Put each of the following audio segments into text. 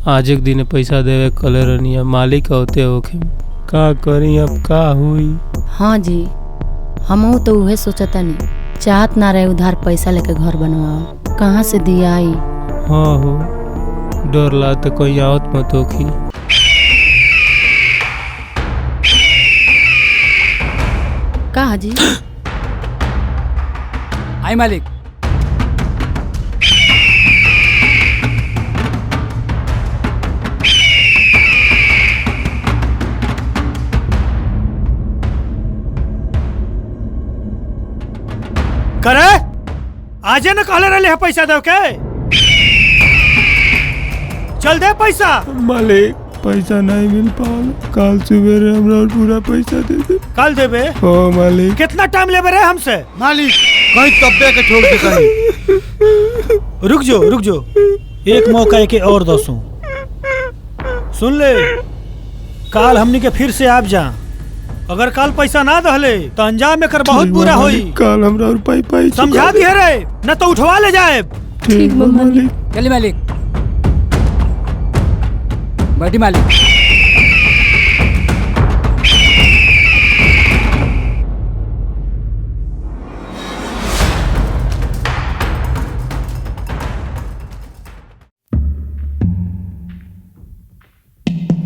आज एक दिन पैसा देवे कले रनिया मालिक होते होखे का करी अब का हुई। हाँ जी, हमहू तो उहे सोचतानी, चाहत ना रहे उधार पैसा लेके घर बनवाओ, कहाँ से दिया आई। हाँ हो, डर ला तो कोई आवत मत होखी। का जी आई मालिक। करे आजे न कहले रहे है पैसा दे के, चल दे पैसा। मालिक पैसा नहीं मिल पाल, कल सुबह हमरा पूरा पैसा दे दे। कल देबे? हो मालिक। कितना टाइम लेबे रे हमसे? मालिक कहीं तब्बे के छोड़ के कहीं। रुक जो एक मौका के और दसू। सुन ले, काल हमनी के फिर से आप जा, अगर काल पैसा ना दहले तो अंजाम में कर बहुत बुरा होई। काल हमरा और पाई समझा दिए रे, न तो उठवा ले जाए। ठीक मालिक। चलिए मालिक, बैठी मालिक।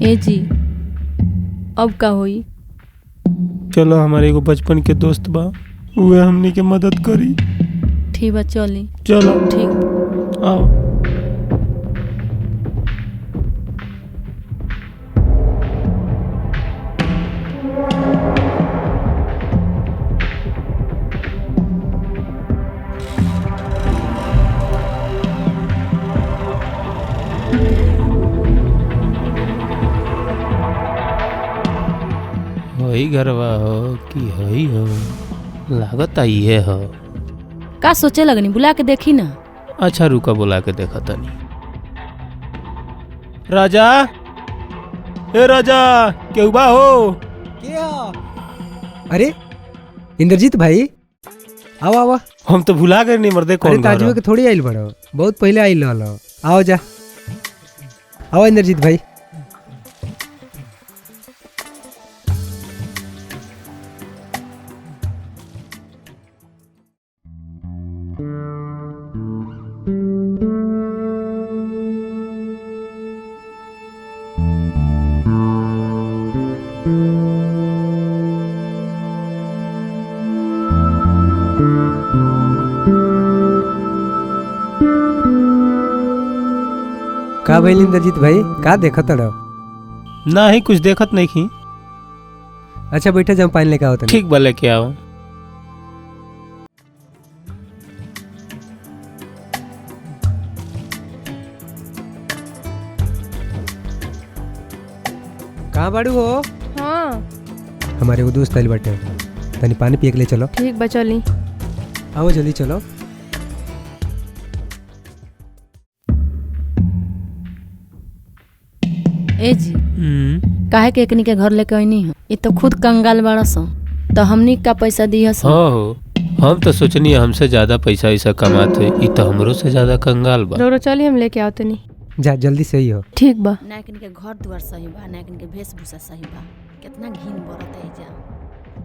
ए जी अब का होई? चलो हमारे एगो बचपन के दोस्त बा, उहे हमनी के मदद करी। ठीक बा चली। चलो ठीक आओ। हई घरवा हो कि हई हो, लागत आई है हो। का सोचे लगनी, बुला के देखी ना। अच्छा रुका, बुला के देखा तनी। राजा, ए राजा, केहू बा हो? क्या? अरे इंद्रजीत भाई, आओ आओ। हम तो भुला गए नहीं मर्दे कौन। अरे ताजवे के थोड़ी आइल बड़ो, बहुत पहले आइल रहलो। आओ जा, आओ इंद्रजीत भाई। का भइल इंद्रजीत भाई, का देखत रहो? ना ही कुछ देखत नहीं की। अच्छा बैठे, जम पानी लेके आओ तनी। ठीक बा, लेके आओ। कहाँ बाड़ू हो? हाँ हमारे वो दोस्त आइल बाटे, तनी पानी पिए के ले चलो। ठीक बा चली। आओ जल्दी चलो। ए जी काहे के एकनी के घर लेके आईनी है? ये तो खुद कंगाल बड़ा सा, तो हमनी का पैसा दिया सा। हाँ हो, हम तो सोचनी हमसे ज्यादा पैसा ऐसा कमाते, ये तो हमरो से ज्यादा कंगाल बा। रोरो चली, हम लेके आओ तनी। जा जल्दी से ही हो। ठीक बा। ना एकनी के घर द्वार सही बा, ना एकनी के वेशभूषा सही बा, कितना घिन बरत है जा।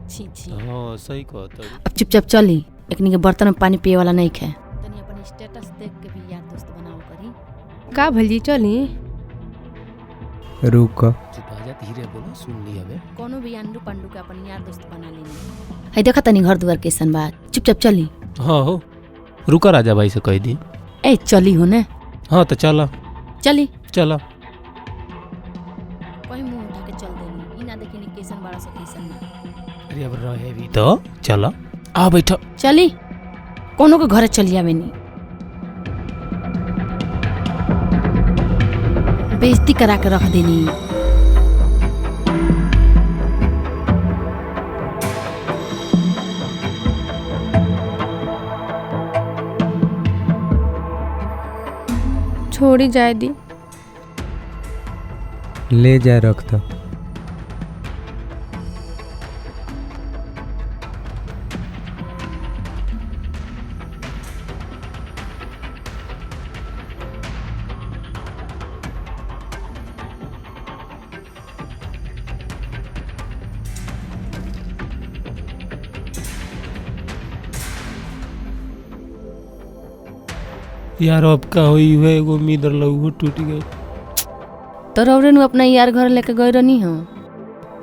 छी छी। हाँ सही कहत। अब चुपचाप चली, एकनी के बर्तन में पानी पिए वाला नहीं खे। तनी अपन स्टेटस देख के भी यार दोस्त बनाओ करी। का भलजी चली? रुक, धीरे बोलो, सुन ली हवे। कोनो भी अंडू पंडू के अपन यार दोस्त बना लेनी। है देखा तनी घर द्वार कैसन बा, चुपचाप चली। हाँ हो, रुका राजा भाई से कह दी। ए चली हो ने। हाँ तो चला चली चला। कहीं मुंह उठा के चल देनी, ई ना देखी नी कैसन बड़ा सा कैसन ना। अरे अब रहे भी तो चला, आ बैठो। चली, कोनो के घरे चली आवे नी, बेइज्जती करा के रख देनी। छोड़ी जाए दी। ले जा रख तो। यार अब का होई हुए एगो उम्मीद लहू टूट गई। तो रौरे नु अपना यार घर लेके गए रहनी हो।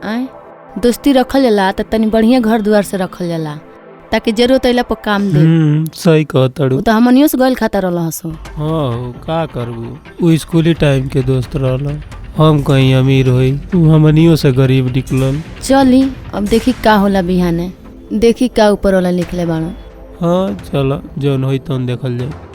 आए दोस्ती रखल जाला त तनी बढ़िया घर द्वार से रखल जाला ताकि जरूरत अइला पर काम दे। सही कहताड़ू। उ तो हमनियो से गइल खाता रहल हसो। हाँ का करबू, उ स्कूली टाइम के दोस्त रहल। हम कहीं अमीर होई, उ हमनियो से गरीब निकलल। चली अब देखी का होला बिहाने, देखी का ऊपर वाला लिखले बाड़ो। हाँ चल जौन होई तौन देखल जाए।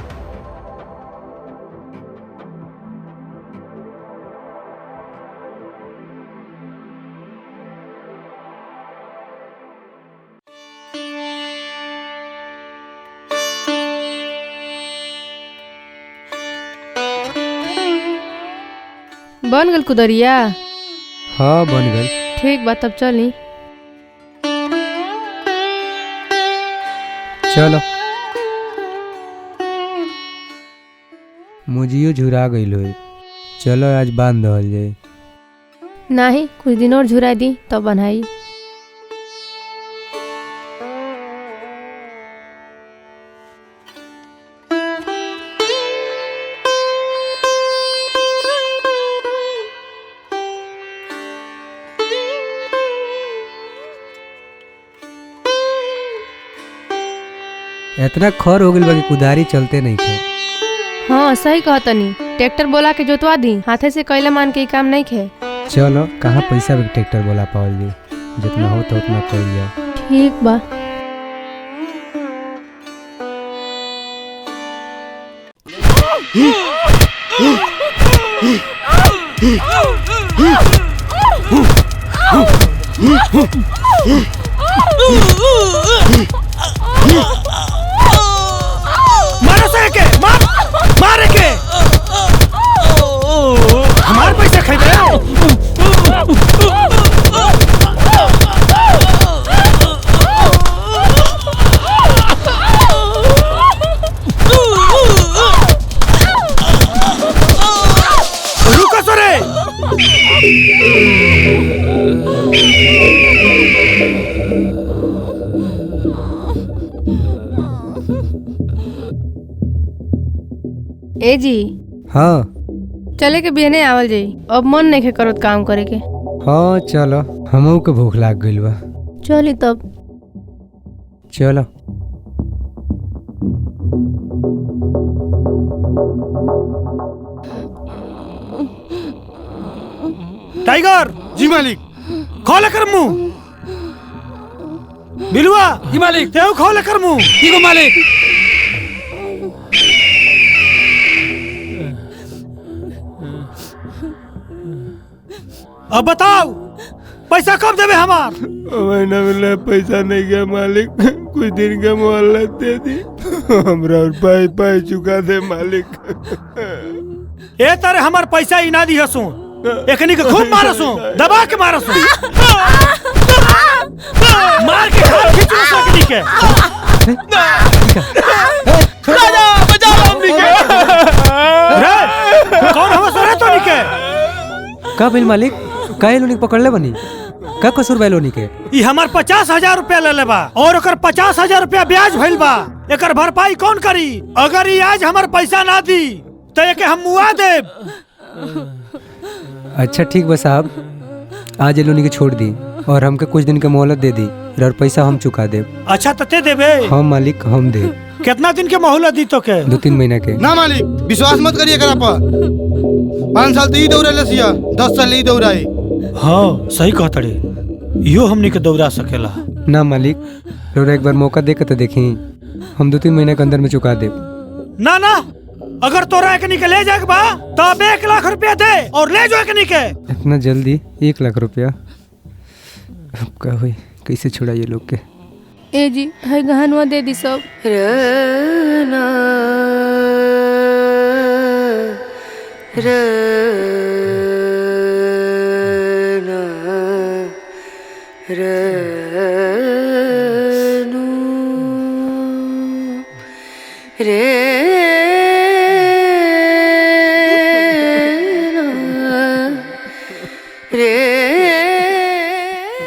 बन गल कुदरिया? हाँ बन गई। ठीक बा तब चली। चलो मुझियो झुरा गई लोग। चलो आज बांध दहल जाए। नाही कुछ दिन और झुरा दी तब बनाई। इतना खर हो गइल बा कि कुदारी चलते नहीं थे। हाँ सही कहतनी, ट्रैक्टर बोला के जोतवा दी, हाथे से कैला मान के काम नहीं खे। चलो कहाँ पैसा भी ट्रैक्टर बोला पावल जी, जितना हो तो उतना कइल जाए। ठीक बा। मारो से के मारे के हमारे पैसे खाइबे। रुको सरे। ए जी हाँ चले के बिहने आवल जाई, अब मन नहीं करत काम करे के। हाँ चलो हमहू के भूख लाग गइल बा। चली तब। चलो टाइगर जी मालिक। खोले कर मुंह। बिलुआ जी मालिक। तेऊ खोले कर मुंह। ठीक हो मालिक। अब बताओ पैसा कब देवे हमार? महीना मिले पैसा नहीं गया मालिक, कुछ दिन का मोहल्ला दे दी, हमरा और पाई पाई चुका दे मालिक। ए तारे हमार पैसा ही ना दी हसू, एकनी के खूब मारसू, दबा के मारसू, मार के खाल खींचू सकनी के। राजा बचाओ हमनी के। रे कौन हम सरे तो निके? का बिल मालिक, काहे लोनी पकड़ले बनी? का कसूर बा लोनी के? ई हमार 50,000 रुपया ले लेबा और ओकर 50,000 रुपया ब्याज भइल बा। एकर भरपाई कौन करी? अगर ई आज हमार पैसा ना दी तो एके हम मुआ देब। अच्छा ठीक बा साहब, आज लोनी के छोड़ दी और हमके कुछ दिन के मोहलत दे दी और पैसा हम चुका देब। अच्छा तते देबे? हम मालिक हम दे। कितना दिन के मोहलत दी तो के? 2-3 महीना के। ना मालिक विश्वास मत करिए करा पर 5 साल तो ई दौड़े लसिया, 10 साल ई दौड़ाई। हाँ सही कहतड़े, यो हमनी के दौड़ा सकेला। ना मालिक, रोना एक बार मौका दे के तो देखी, हम 2-3 महीना के अंदर में चुका दे। ना ना, अगर तोरा एकनी के ले जाके बा तब 1 लाख रुपया दे और ले जो एकनी के। इतना जल्दी 1 लाख रुपया? अब का हुई, कैसे छुड़ाइए लोग के? ए जी है गहनवा दे दी सब।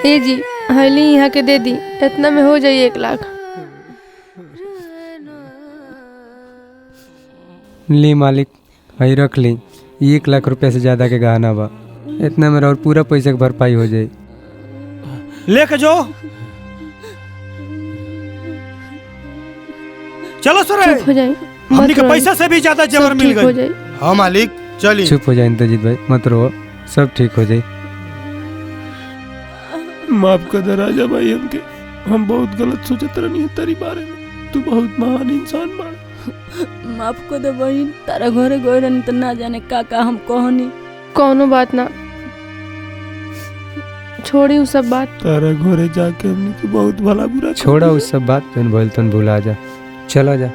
ए जी हली यहाँ के दे दी, इतना में हो जाइए 1 लाख। ली मालिक, हई रख ली। 1 लाख रुपया से ज्यादा के गहना बा। इतना मेरा और पूरा पैसा के भरपाई हो जाए। लेके जो चलो सर, चुप हो जाए, हमनी के पैसा से भी ज्यादा जेवर मिल हो गई। जाए। हाँ मालिक चली। चुप हो जाए इंद्रजीत भाई, मत रो, सब ठीक हो जाए। माफ कर दे राजा भाई हमके, हम बहुत गलत सोचत रहनी है तेरी बारे में। तू बहुत महान इंसान बाड़ा। माफ कर दे बहन, तारा घरे गई रहनी तो ना जाने का हम कहनी। कौनो बात ना, छोड़ी उ सब बात। तारा घरे जाके हमने तो बहुत भला बुरा छोड़ा उस सब बात, तुम बोल तुम भुला जा। चला जा।